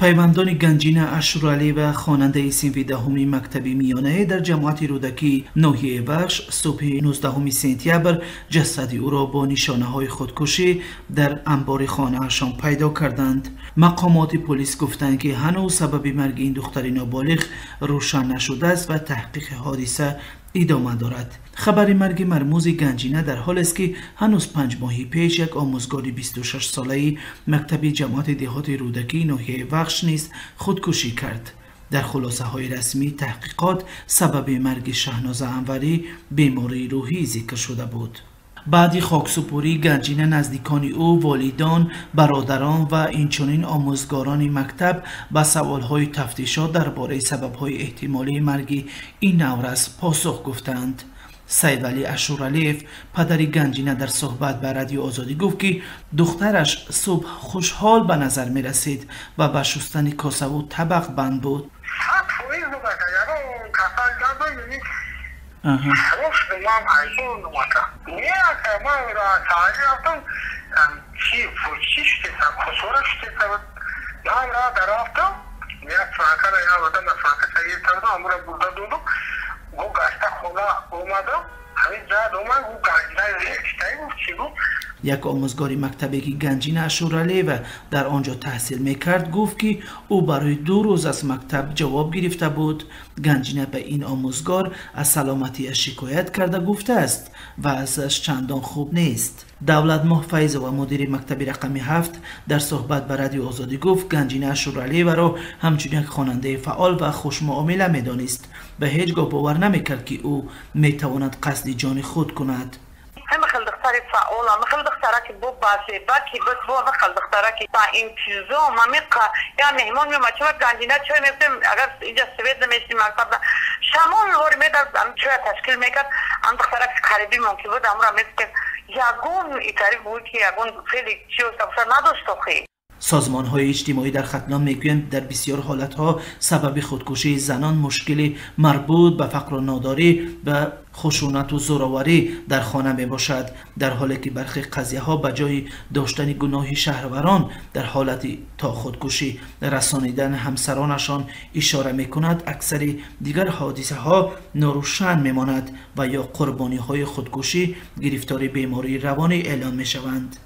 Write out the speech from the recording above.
پیوندان گنجین اشورعلی و خواننده صنف دهمی مکتبی میانه در جماعت رودکی ناحیه وخش صبح 19 سپتامبر جسد او را با نشانه های خودکشی در انبار خانه‌شان پیدا کردند. مقامات پلیس گفتند که هنوز سبب مرگ این دختر نابالغ روشن نشده است و تحقیق حادثه ادامه دارد. خبر مرگ مرموز گنجینه در حال است که هنوز 5 ماهی پیش یک آموزگار 26 ساله‌ای مکتب جماعت دهات رودکی ناحیه وخش نیز خودکشی کرد. در خلاصه های رسمی تحقیقات سبب مرگ شهناز انوری بیماری روحی ذکر شده بود. بعد خاکسپاری گنجینه نزدیکان او، والدان، برادران و اینچنین آموزگاران مکتب به سوالهای تفتیشات درباره سبب‌های احتمالی مرگ این نورس پاسخ گفتند. سیدعلی اشورعلیف پدر گنجینه در صحبت به رادیو آزادی گفت که دخترش صبح خوشحال به نظر می رسید و به شستن کاسه و طبق بند بود. یک آموزگار مکتبی که گنجینه اشورعلی و در آنجا تحصیل میکرد گفت که او برای 2 روز از مکتب جواب گرفته بود. گنجینه به این آموزگار از سلامتی شکایت کرده گفته است و ازش چندان خوب نیست. دولت ماه فیض و مدیر مکتب رقم 7 در صحبت به رادیو آزادی گفت گنجینه اشورعلی را همچنین یک خواننده فعال و خوشمعامله میدانست و هیچگاه باور نمیکرد که او میتواند قصد جان خود کند. همه خیلی دختری فعال هم خیلی دختره که بو باشه باکی بس بو خیلی دختره که با این چیزا ممیقه یا مهمان میومد چون گنجینه چوی میفتیم اگر اینجا سوید نمیشتیم مکتب شمال واری میداد چوی تشکیل میکرد هم دختره که قریبی ممکن بود امورا میفتیم یگون این طریق بود که یگون خیلی چیو سبسر نداشت خیلی. سازمان های اجتماعی در ختلان میگویند در بسیار حالت ها سبب خودکشی زنان مشکلی مربوط به فقر و ناداری و خشونت و زورآوری در خانه می باشد، در حالی که برخی قضیه ها به جای داشتن گناه شهروران در حالت تا خودکشی رسانیدن همسرانشان اشاره می کند، اکثر دیگر حادثه ها ناروشن می ماند و یا قربانی های خودکشی گرفتار بیماری روانی اعلام می شوند.